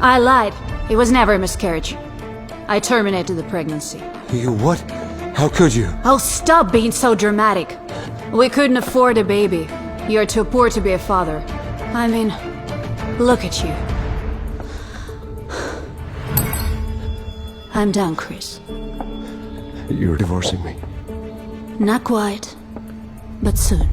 I lied. It was never a miscarriage. I terminated the pregnancy. You what? How could you? Oh, stop being so dramatic. We couldn't afford a baby. You're too poor to be a father. I mean, look at you. I'm done, Chris. You're divorcing me. Not quite, but soon.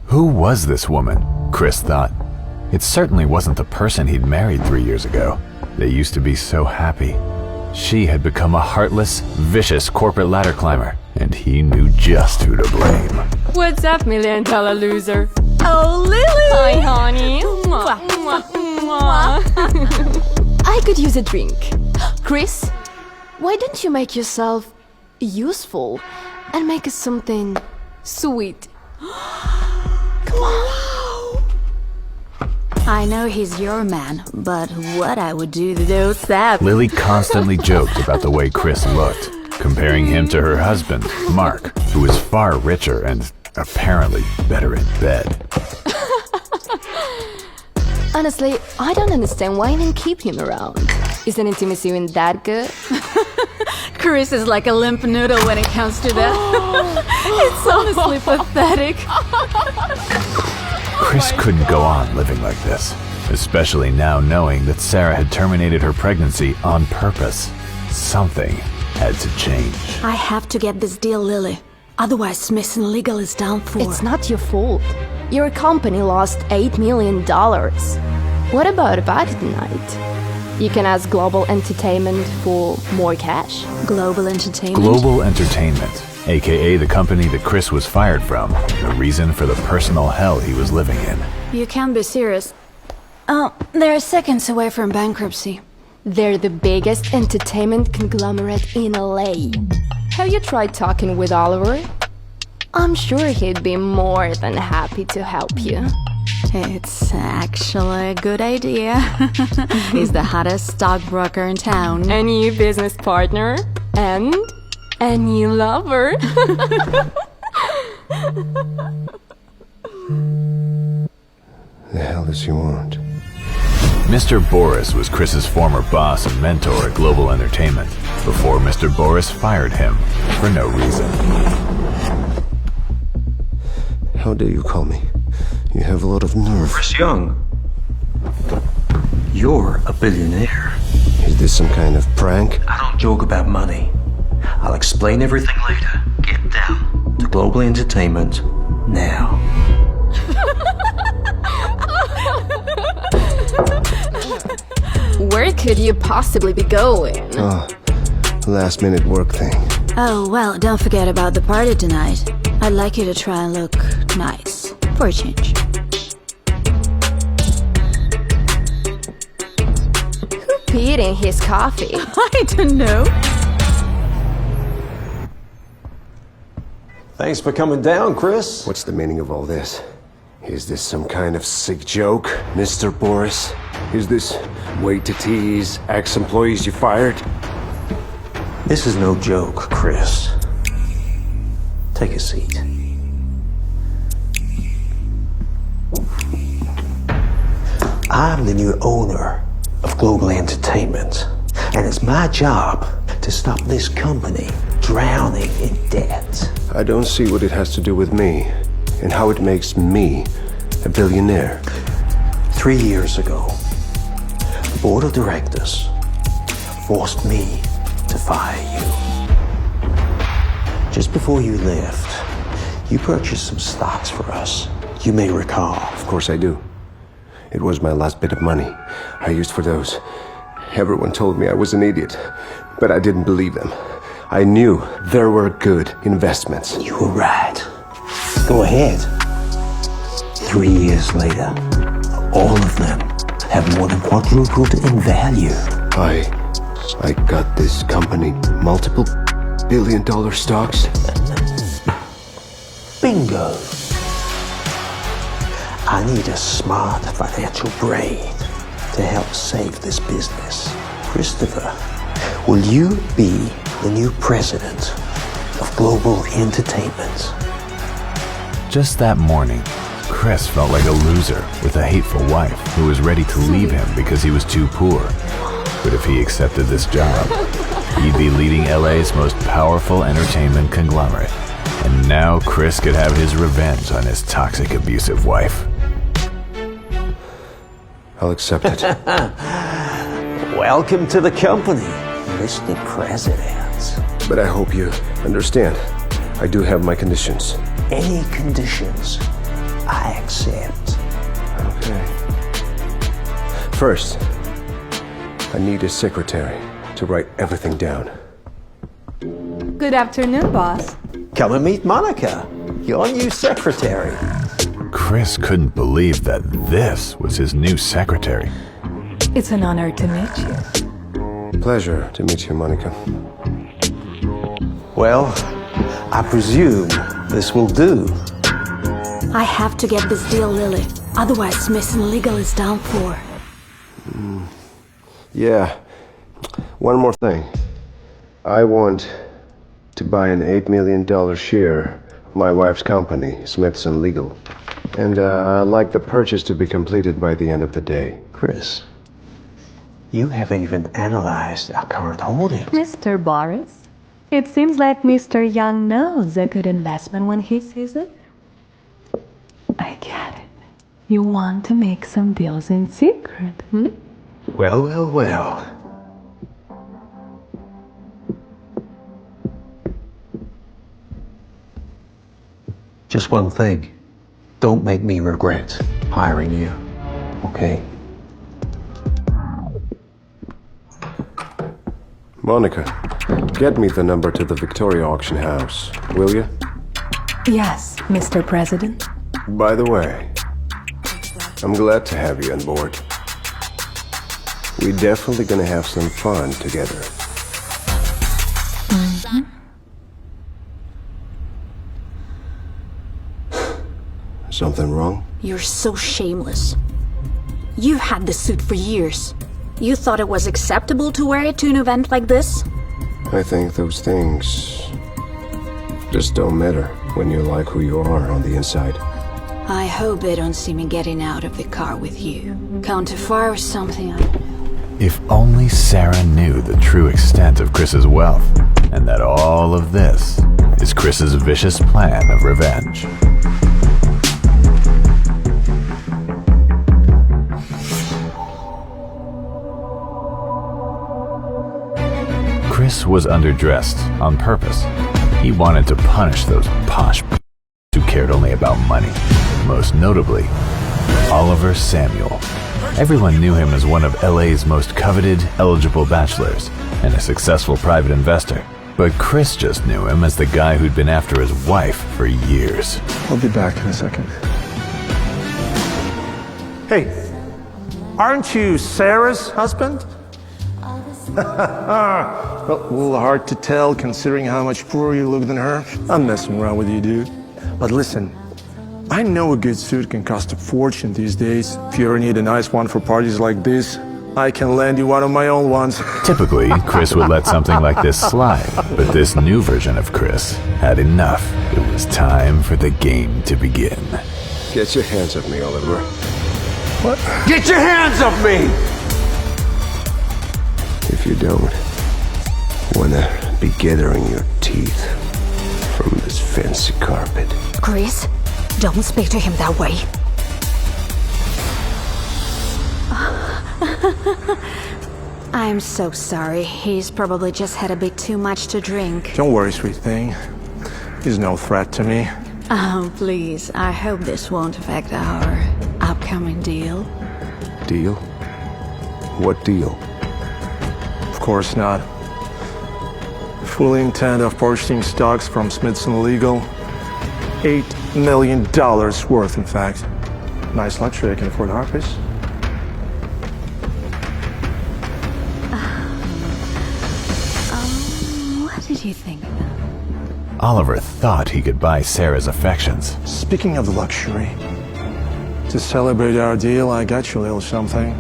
Who was this woman? Chris thought. It certainly wasn't the person he'd married 3 years ago. They used to be so happy. She had become a heartless, vicious corporate ladder climber, and he knew just who to blame. What's up, million-dollar loser? Oh, Lily! Hi, honey. Mwah, mwah, mwah. I could use a drink. Chris, why don't you make yourself useful and make us something sweet? Come on. I know he's your man, but what I would do to those saps. Lily constantly joked about the way Chris looked, comparing him to her husband, Mark, who was far richer and apparently better in bed. Honestly, I don't understand why you didn't keep him around. Isn't intimacy even that good? Chris is like a limp noodle when it comes to that. It's honestly pathetic. Chris couldn't go on living like this, especially now knowing that Sarah had terminated her pregnancy on purpose. Something had to change. I have to get this deal, Lily. Otherwise, Smith & Legal is down for. It's not your fault. Your company lost $8 million. What about a party tonight? You can ask Global Entertainment for more cash. Global Entertainment? Global Entertainment, aka the company that Chris was fired from, the reason for the personal hell he was living in. You can't be serious. Oh, they're seconds away from bankruptcy. They're the biggest entertainment conglomerate in LA. Have you tried talking with Oliver? I'm sure he'd be more than happy to help you. It's actually a good idea. He's the hottest stockbroker in town. A new business partner and a new lover. The hell does he want? Mr. Boris was Chris's former boss and mentor at Global Entertainment before Mr. Boris fired him for no reason. How dare you call me? You have a lot of nerve. Chris Young, you're a billionaire. Is this some kind of prank? I don't joke about money. I'll explain everything later. Get down to Global Entertainment now. Where could you possibly be going? Oh, last minute work thing. Oh, well, don't forget about the party tonight. I'd like you to try and look nice. For a change. Who peed in his coffee? I don't know. Thanks for coming down, Chris. What's the meaning of all this? Is this some kind of sick joke, Mr. Boris? Is this way to tease ex-employees you fired? This is no joke, Chris. Take a seat. I'm the new owner of Global Entertainment, and it's my job to stop this company drowning in debt. I don't see what it has to do with me, and how it makes me a billionaire. 3 years ago, the board of directors forced me to fire you. Just before you left, you purchased some stocks for us. You may recall. Of course I do. It was my last bit of money I used for those. Everyone told me I was an idiot, but I didn't believe them. I knew there were good investments. You were right. Go ahead. 3 years later, all of them have more than quadrupled in value. I got this company multiple billion-dollar stocks. Bingo. I need a smart financial brain to help save this business. Christopher, will you be the new president of Global Entertainment? Just that morning, Chris felt like a loser with a hateful wife who was ready to leave him because he was too poor. But if he accepted this job, he'd be leading LA's most powerful entertainment conglomerate. And now Chris could have his revenge on his toxic, abusive wife. I'll accept it. Welcome to the company, Mr. President. But I hope you understand. I do have my conditions. Any conditions, I accept. Okay. First, I need a secretary to write everything down. Good afternoon, boss. Come and meet Monica, your new secretary. Chris couldn't believe that this was his new secretary. It's an honor to meet you. Pleasure to meet you, Monica. Well, I presume this will do. I have to get this deal, Lily. Otherwise, Smith & Legal is down for. Yeah. One more thing. I want to buy an $8 million share of my wife's company, Smith & Legal. And I'd like the purchase to be completed by the end of the day. Chris, you haven't even analyzed our current holdings. Mr. Boris, it seems like Mr. Young knows a good investment when he sees it. I get it. You want to make some deals in secret, hmm? Well. Just one thing. Don't make me regret hiring you, okay? Monica, get me the number to the Victoria auction house, will you? Yes, Mr. President. By the way, I'm glad to have you on board. We're definitely gonna have some fun together. Something wrong? You're so shameless. You've had this suit for years. You thought it was acceptable to wear it to an event like this? I think those things just don't matter when you like who you are on the inside. I hope they don't see me getting out of the car with you. Counter fire or something, I don't know. If only Sarah knew the true extent of Chris's wealth, and that all of this is Chris's vicious plan of revenge. Chris was underdressed on purpose. He wanted to punish those posh who cared only about money. Most notably, Oliver Samuel. Everyone knew him as one of LA's most coveted, eligible bachelors and a successful private investor. But Chris just knew him as the guy who'd been after his wife for years. I'll be back in a second. Hey, aren't you Sarah's husband? Well, a little hard to tell considering how much poorer you look than her. I'm messing around with you, dude. But listen, I know a good suit can cost a fortune these days. If you ever need a nice one for parties like this, I can lend you one of my own ones. Typically, Chris would let something like this slide, but this new version of Chris had enough. It was time for the game to begin. Get your hands off me, Oliver. What? Get your hands off me! If you don't, wanna be gathering your teeth from this fancy carpet. Chris, don't speak to him that way. I'm so sorry. He's probably just had a bit too much to drink. Don't worry, sweet thing. He's no threat to me. Oh, please. I hope this won't affect our upcoming deal. Deal? What deal? Of course not. Fully intend of purchasing stocks from Smith & Legal. $8 million worth, in fact. Nice luxury, I can afford Harpies. What did you think of that? Oliver thought he could buy Sarah's affections. Speaking of luxury, to celebrate our deal, I got you a little something.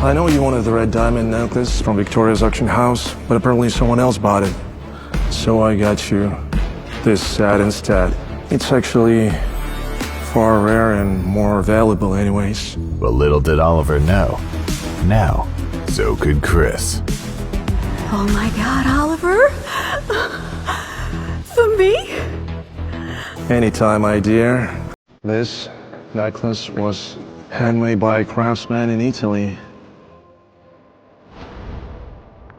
I know you wanted the red diamond necklace from Victoria's auction house, but apparently someone else bought it. So I got you this set instead. It's actually far rare and more valuable anyways. But little did Oliver know. Now, so could Chris. Oh my god, Oliver? For me? Anytime, my dear. This necklace was handmade by a craftsman in Italy.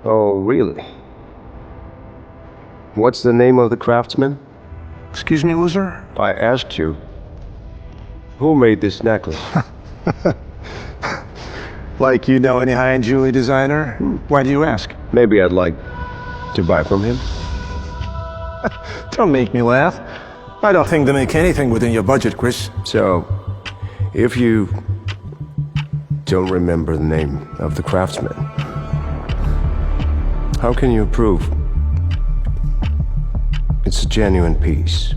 Oh, really? What's the name of the craftsman? Excuse me, loser? I asked you. Who made this necklace? Like you know any high-end jewelry designer? Why do you ask? Maybe I'd like to buy from him. Don't make me laugh. I don't think they make anything within your budget, Chris. So, if you don't remember the name of the craftsman, how can you prove it's a genuine piece?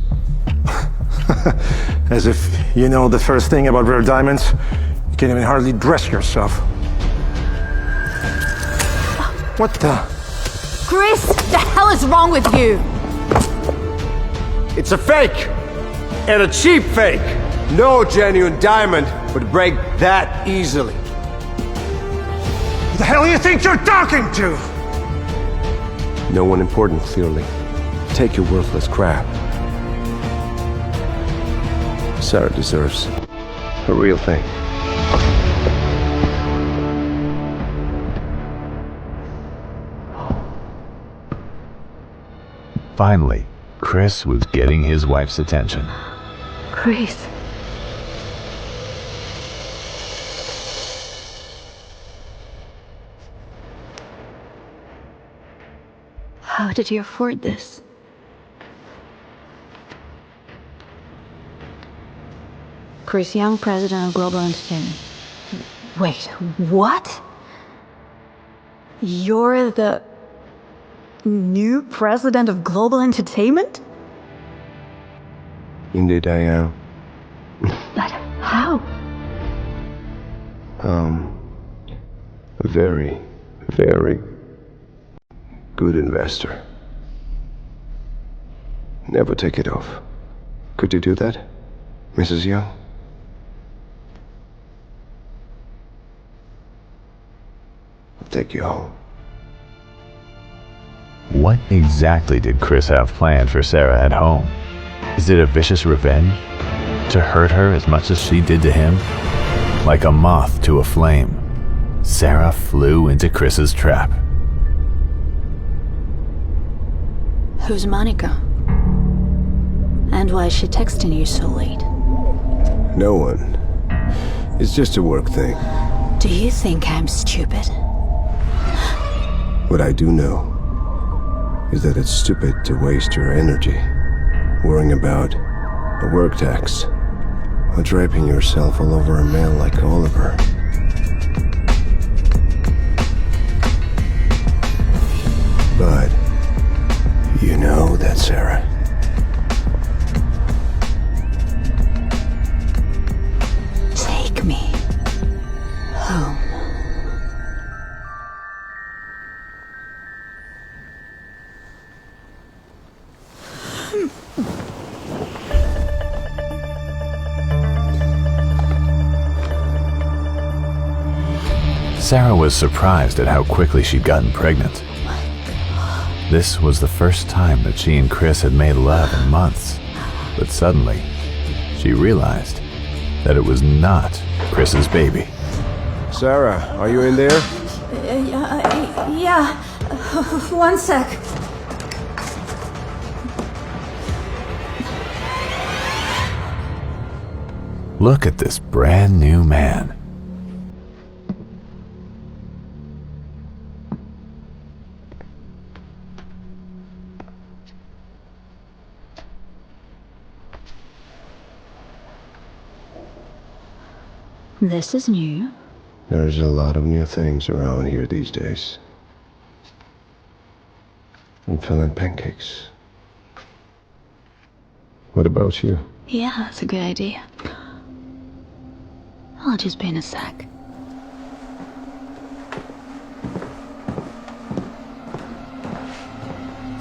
As if you know the first thing about rare diamonds. You can't even hardly dress yourself. What the? Chris, the hell is wrong with you? It's a fake! And a cheap fake! No genuine diamond would break that easily. Who the hell do you think you're talking to? No one important, clearly. Take your worthless crap. Sarah deserves a real thing. Finally, Chris was getting his wife's attention. Chris. How did you afford this? Chris Young, president of Global Entertainment. Wait, what? You're the new president of Global Entertainment? Indeed I am. But how? A very, very good investor. Never take it off. Could you do that, Mrs. Young? I'll take you home. What exactly did Chris have planned for Sarah at home? Is it a vicious revenge? To hurt her as much as she did to him? Like a moth to a flame, Sarah flew into Chris's trap. Who's Monica? And why is she texting you so late? No one. It's just a work thing. Do you think I'm stupid? What I do know is that it's stupid to waste your energy worrying about a work tax or draping yourself all over a male like Oliver. But you know that Sarah. Take me home. Sarah was surprised at how quickly she'd gotten pregnant. This was the first time that she and Chris had made love in months. But suddenly, she realized that it was not Chris's baby. Sarah, are you in there? Yeah. 1 sec. Look at this brand new man. This is new. There's a lot of new things around here these days. I'm feeling pancakes. What about you? Yeah, that's a good idea. I'll just be in a sec.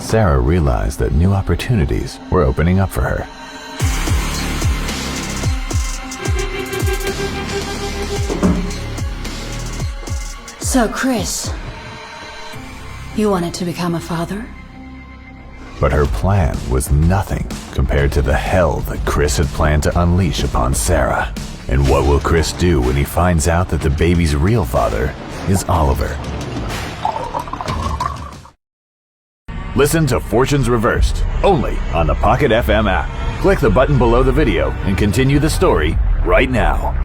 Sarah realized that new opportunities were opening up for her. So, Chris, you wanted to become a father? But her plan was nothing compared to the hell that Chris had planned to unleash upon Sarah. And what will Chris do when he finds out that the baby's real father is Oliver? Listen to Fortunes Reversed, only on the Pocket FM app. Click the button below the video and continue the story right now.